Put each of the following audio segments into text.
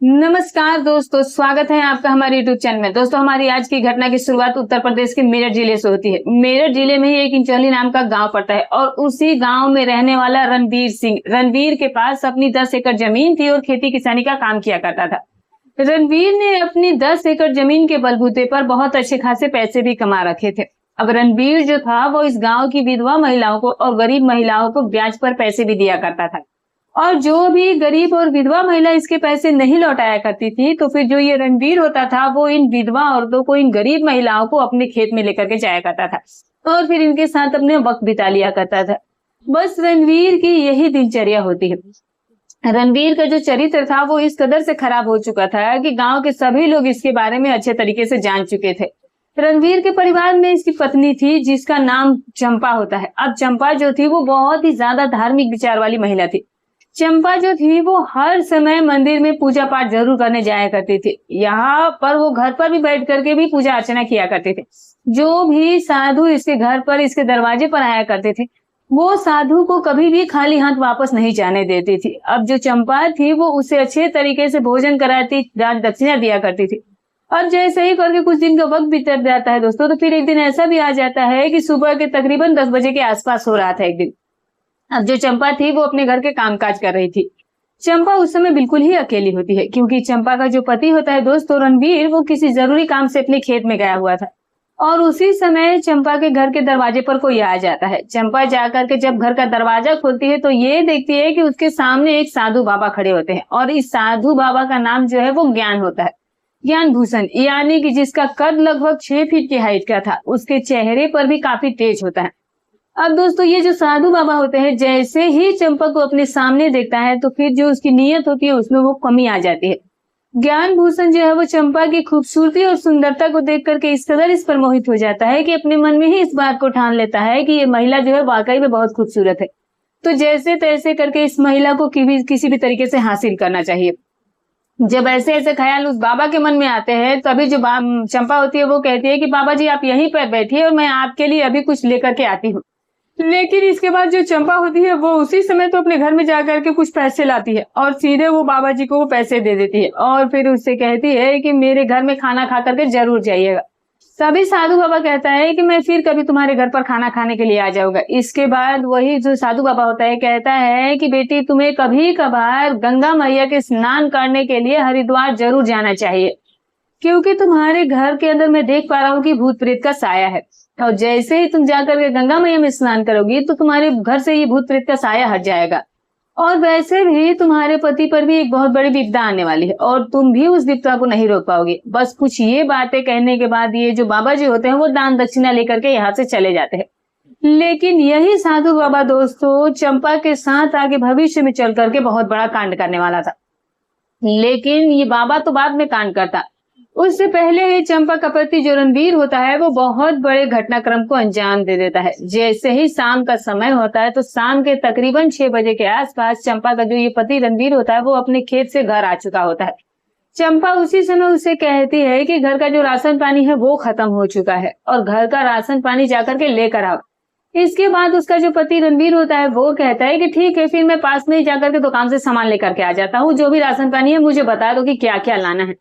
नमस्कार दोस्तों, स्वागत है आपका हमारे यूट्यूब चैनल में। दोस्तों, हमारी आज की घटना की शुरुआत उत्तर प्रदेश के मेरठ जिले से होती है। मेरठ जिले में ही एक इंचौली नाम का गांव पड़ता है और उसी गांव में रहने वाला रणवीर सिंह, रणवीर के पास अपनी 10 एकड़ जमीन थी और खेती किसानी का काम किया करता था। रणवीर ने अपनी 10 एकड़ जमीन के बलबूते पर बहुत अच्छे खासे पैसे भी कमा रखे थे। अब रणवीर जो था वो इस गांव की विधवा महिलाओं को और गरीब महिलाओं को ब्याज पर पैसे भी दिया करता था। और जो भी गरीब और विधवा महिला इसके पैसे नहीं लौटाया करती थी, तो फिर जो ये रणवीर होता था वो इन विधवा औरतों को, इन गरीब महिलाओं को अपने खेत में लेकर के जाया करता था और फिर इनके साथ अपने वक्त बिता लिया करता था। बस रणवीर की यही दिनचर्या होती है। रणवीर का जो चरित्र था वो इस कदर से खराब हो चुका था कि गांव के सभी लोग इसके बारे में अच्छे तरीके से जान चुके थे। रणवीर के परिवार में इसकी पत्नी थी जिसका नाम चंपा होता है। अब चंपा जो थी वो बहुत ही ज्यादा धार्मिक विचार वाली महिला थी। चंपा जो थी वो हर समय मंदिर में पूजा पाठ जरूर करने जाया करती थी। यहाँ पर वो घर पर भी बैठ करके भी पूजा अर्चना किया करते थे। जो भी साधु इसके घर पर, इसके दरवाजे पर आया करते थे, वो साधु को कभी भी खाली हाथ वापस नहीं जाने देती थी। अब जो चंपा थी वो उसे अच्छे तरीके से भोजन कराती, दान दक्षिणा दिया करती थी। अब जैसे ही करके कुछ दिन का वक्त बीत जाता है दोस्तों, तो फिर एक दिन ऐसा भी आ जाता है कि सुबह के तकरीबन 10 बजे के आसपास हो रहा था एक दिन। अब जो चंपा थी वो अपने घर के कामकाज कर रही थी। चंपा उस समय बिल्कुल ही अकेली होती है क्योंकि चंपा का जो पति होता है दोस्तों रणवीर, वो किसी जरूरी काम से अपने खेत में गया हुआ था। और उसी समय चंपा के घर के दरवाजे पर कोई आ जाता है। चंपा जाकर के जब घर का दरवाजा खोलती है तो ये देखती है कि उसके सामने एक साधु बाबा खड़े होते हैं और इस साधु बाबा का नाम जो है वो ज्ञान होता है, ज्ञान भूषण, यानी कि जिसका कद लगभग 6 फीट की हाइट का था। उसके चेहरे पर भी काफी तेज होता है। अब दोस्तों ये जो साधु बाबा होते हैं, जैसे ही चंपा को अपने सामने देखता है तो फिर जो उसकी नीयत होती है उसमें वो कमी आ जाती है। ज्ञान भूषण जो है वो चंपा की खूबसूरती और सुंदरता को देख करके इस कदर इस पर मोहित हो जाता है कि अपने मन में ही इस बात को ठान लेता है कि ये महिला जो है वाकई में बहुत खूबसूरत है। तो जैसे तैसे करके इस महिला को किसी भी तरीके से हासिल करना चाहिए। जब ऐसे ऐसे ख्याल उस बाबा के मन में आते हैं, तभी जो चंपा होती है वो कहती है कि बाबा जी आप यहीं पर बैठिए और मैं आपके लिए अभी कुछ लेकर के आती हूँ। लेकिन इसके बाद जो चंपा होती है वो उसी समय तो अपने घर में जाकर के कुछ पैसे लाती है और सीधे वो बाबा जी को वो पैसे दे देती है और फिर उससे कहती है कि मेरे घर में खाना खा करके जरूर जाइएगा। तभी साधु बाबा कहता है कि मैं फिर कभी तुम्हारे घर पर खाना खाने के लिए आ जाऊंगा। इसके बाद वही जो साधु बाबा होता है कहता है कि बेटी तुम्हें कभी कभार गंगा मैया के स्नान करने के लिए हरिद्वार जरूर जाना चाहिए, क्योंकि तुम्हारे घर के अंदर मैं देख पा रहा हूँ कि भूत प्रेत का साया है और जैसे ही तुम जाकर के गंगा मैया में स्नान करोगी तो तुम्हारे घर से ये भूत प्रेत का साया हट जाएगा। और वैसे भी तुम्हारे पति पर भी एक बहुत बड़ी विपदा आने वाली है और तुम भी उस विपदा को नहीं रोक पाओगे। बस कुछ ये बातें कहने के बाद ये जो बाबा जी होते हैं वो दान दक्षिणा लेकर के यहाँ से चले जाते हैं। लेकिन यही साधु बाबा दोस्तों चंपा के साथ आगे भविष्य में चल करके बहुत बड़ा कांड करने वाला था। लेकिन ये बाबा तो बाद में कांड करता, उससे पहले ही चंपा का पति जो रणवीर होता है वो बहुत बड़े घटनाक्रम को अंजाम दे देता है। जैसे ही शाम का समय होता है तो शाम के तकरीबन 6 बजे के आसपास चंपा का जो ये पति रणवीर होता है वो अपने खेत से घर आ चुका होता है। चंपा उसी समय उसे कहती है कि घर का जो राशन पानी है वो खत्म हो चुका है और घर का राशन पानी जाकर के लेकर आओ। इसके बाद उसका जो पति रणवीर होता है वो कहता है कि ठीक है, फिर मैं पास में ही जाकर के दुकान से सामान लेकर के आ जाता हूँ, जो भी राशन पानी है मुझे बता दो कि क्या क्या लाना है।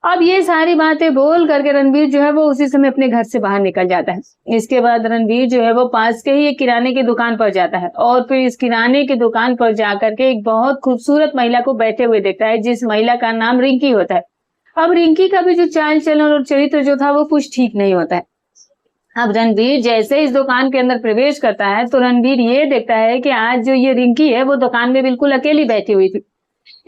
अब ये सारी बातें बोल करके रणवीर जो है वो उसी समय अपने घर से बाहर निकल जाता है। इसके बाद रणवीर जो है वो पास के ही एक किराने की दुकान पर जाता है और फिर इस किराने की दुकान पर जाकर के एक बहुत खूबसूरत महिला को बैठे हुए देखता है, जिस महिला का नाम रिंकी होता है। अब रिंकी का भी जो चाल चलन और चरित्र जो था वो कुछ ठीक नहीं होता है। अब रणवीर जैसे इस दुकान के अंदर प्रवेश करता है तो रणवीर ये देखता है कि आज जो ये रिंकी है वो दुकान में बिल्कुल अकेली बैठी हुई थी।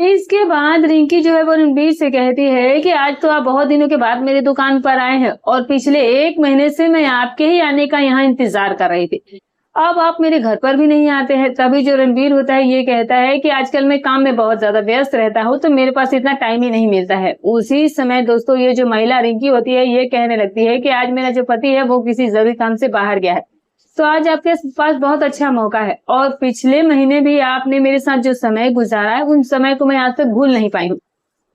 इसके बाद रिंकी जो है वो रणवीर से कहती है कि आज तो आप बहुत दिनों के बाद मेरी दुकान पर आए हैं और पिछले 1 महीने से मैं आपके ही आने का यहाँ इंतजार कर रही थी। अब आप मेरे घर पर भी नहीं आते हैं। तभी जो रणवीर होता है ये कहता है कि आजकल मैं काम में बहुत ज्यादा व्यस्त रहता हूँ तो मेरे पास इतना टाइम ही नहीं मिलता है। उसी समय दोस्तों ये जो महिला रिंकी होती है ये कहने लगती है कि आज मेरा जो पति है वो किसी जरूरी काम से बाहर गया है, तो आज आपके पास बहुत अच्छा मौका है और पिछले महीने भी आपने मेरे साथ जो समय गुजारा है उन समय को मैं आज तक भूल नहीं पाई हूँ।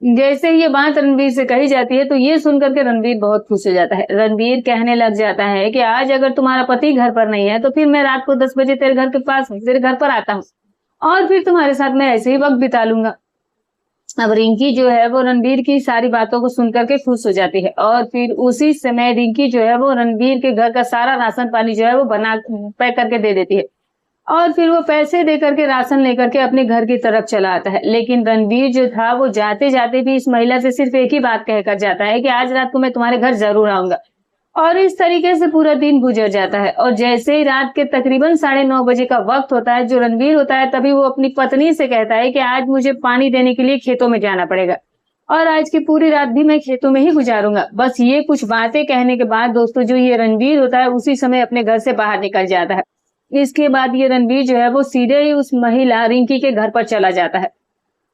जैसे ये बात रणवीर से कही जाती है तो ये सुनकर के रणवीर बहुत खुश हो जाता है। रणवीर कहने लग जाता है कि आज अगर तुम्हारा पति घर पर नहीं है तो फिर मैं रात को 10 बजे तेरे घर पर आता हूँ और फिर तुम्हारे साथ मैं ऐसे ही वक्त बिता लूंगा। अब रिंकी जो है वो रणबीर की सारी बातों को सुन करके खुश हो जाती है और फिर उसी समय रिंकी जो है वो रणबीर के घर का सारा राशन पानी जो है वो बना पैक करके दे देती है और फिर वो पैसे दे करके राशन लेकर के अपने घर की तरफ चला आता है। लेकिन रणबीर जो था वो जाते जाते भी इस महिला से सिर्फ एक ही बात कहकर जाता है कि आज रात को मैं तुम्हारे घर जरूर आऊंगा। और इस तरीके से पूरा दिन गुजर जाता है और जैसे ही रात के तकरीबन 9:30 बजे का वक्त होता है, जो रणबीर होता है, तभी वो अपनी पत्नी से कहता है कि आज मुझे पानी देने के लिए खेतों में जाना पड़ेगा और आज की पूरी रात भी मैं खेतों में ही गुजारूंगा। बस ये कुछ बातें कहने के बाद दोस्तों जो ये रणबीर होता है उसी समय अपने घर से बाहर निकल जाता है। इसके बाद ये रणबीर जो है वो सीधे ही उस महिला रिंकी के घर पर चला जाता है।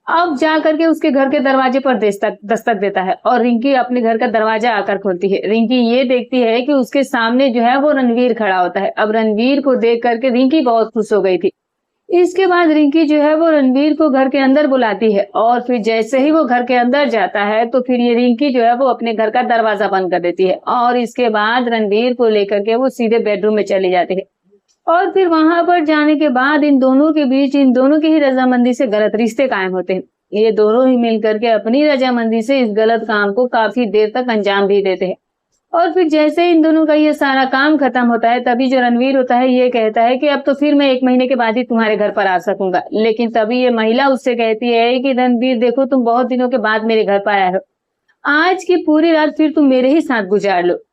अब जा करके उसके घर के दरवाजे पर दस्तक देता है और रिंकी अपने घर का दरवाजा आकर खोलती है। रिंकी ये देखती है कि उसके सामने जो है वो रणवीर खड़ा होता है। अब रणवीर को देख करके रिंकी बहुत खुश हो गई थी। इसके बाद रिंकी जो है वो रणवीर को घर के अंदर बुलाती है और फिर जैसे ही वो घर के अंदर जाता है तो फिर ये रिंकी जो है वो अपने घर का दरवाजा बंद कर देती है और इसके बाद रणवीर को लेकर के वो सीधे बेडरूम में चली जाती है। और फिर वहां पर जाने के बाद इन दोनों के बीच इन दोनों की ही रजामंदी से गलत रिश्ते कायम होते हैं। ये दोनों ही मिलकर के अपनी रजामंदी से इस गलत काम को काफी देर तक अंजाम भी देते हैं। और फिर जैसे इन दोनों का ये सारा काम खत्म होता है तभी जो रणवीर होता है ये कहता है कि अब तो फिर मैं 1 महीने के बाद ही तुम्हारे घर पर आ सकूंगा। लेकिन तभी ये महिला उससे कहती है कि रणवीर देखो तुम बहुत दिनों के बाद मेरे घर पर आया हो, आज की पूरी रात फिर तुम मेरे ही साथ गुजार लो।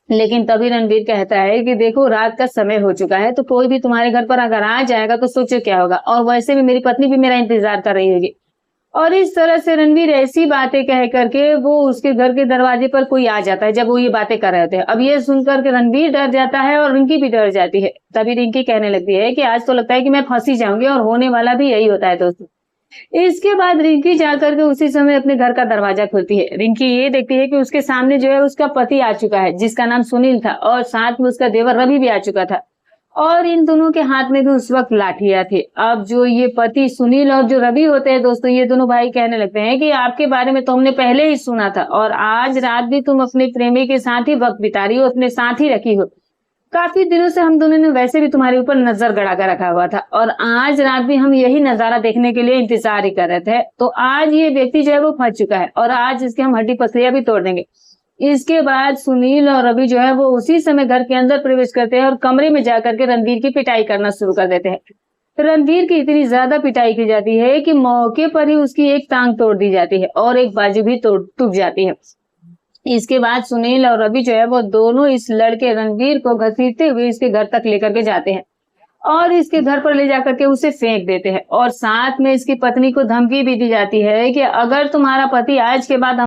लेकिन तभी रणवीर कहता है कि देखो रात का समय हो चुका है, तो कोई भी तुम्हारे घर पर अगर आ जाएगा तो सोचो क्या होगा, और वैसे भी मेरी पत्नी भी मेरा इंतजार कर रही होगी। और इस तरह से रणवीर ऐसी बातें कह करके वो उसके घर के दरवाजे पर कोई आ जाता है जब वो ये बातें कर रहे थे। अब ये सुनकर के रणवीर डर जाता है और रिंकी भी डर जाती है। तभी रिंकी कहने लगती है कि आज तो लगता है कि मैं फंसी जाऊंगी, और होने वाला भी यही होता है दोस्तों। इसके बाद रिंकी जाकर के उसी समय अपने घर का दरवाजा खोलती है। रिंकी ये देखती है कि उसके सामने जो है उसका पति आ चुका है जिसका नाम सुनील था, और साथ में उसका देवर रवि भी आ चुका था, और इन दोनों के हाथ में भी उस वक्त लाठियां थी। अब जो ये पति सुनील और जो रवि होते हैं दोस्तों, ये दोनों भाई कहने लगते हैं कि आपके बारे में तो हमने पहले ही सुना था, और आज रात भी तुम अपने प्रेमी के साथ ही वक्त बिता रही हो, अपने साथ ही रखी हो। काफी दिनों से हम दोनों ने वैसे भी तुम्हारे ऊपर नजर गड़ा कर रखा हुआ था, और आज रात भी हम यही नजारा देखने के लिए इंतजार ही कर रहे थे। तो आज ये व्यक्ति जो है वो फंस चुका है, और आज इसके हम हड्डी पसलियां भी तोड़ देंगे। इसके बाद सुनील और रवि जो है वो उसी समय घर के अंदर प्रवेश करते हैं और कमरे में जाकर के रणवीर की पिटाई करना शुरू कर देते हैं। रणवीर की इतनी ज्यादा पिटाई की जाती है कि मौके पर ही उसकी एक टांग तोड़ दी जाती है और एक बाजू भी टूट जाती है। इसके बाद सुनील और रवि जो है वो दोनों इस लड़के रणवीर को घसीटते हुए इसके घर तक लेकर के जाते हैं और इसके घर पर ले जाकर के उसे फेंक देते हैं, और साथ में इसकी पत्नी को धमकी भी दी जाती है कि अगर तुम्हारा पति आज के बाद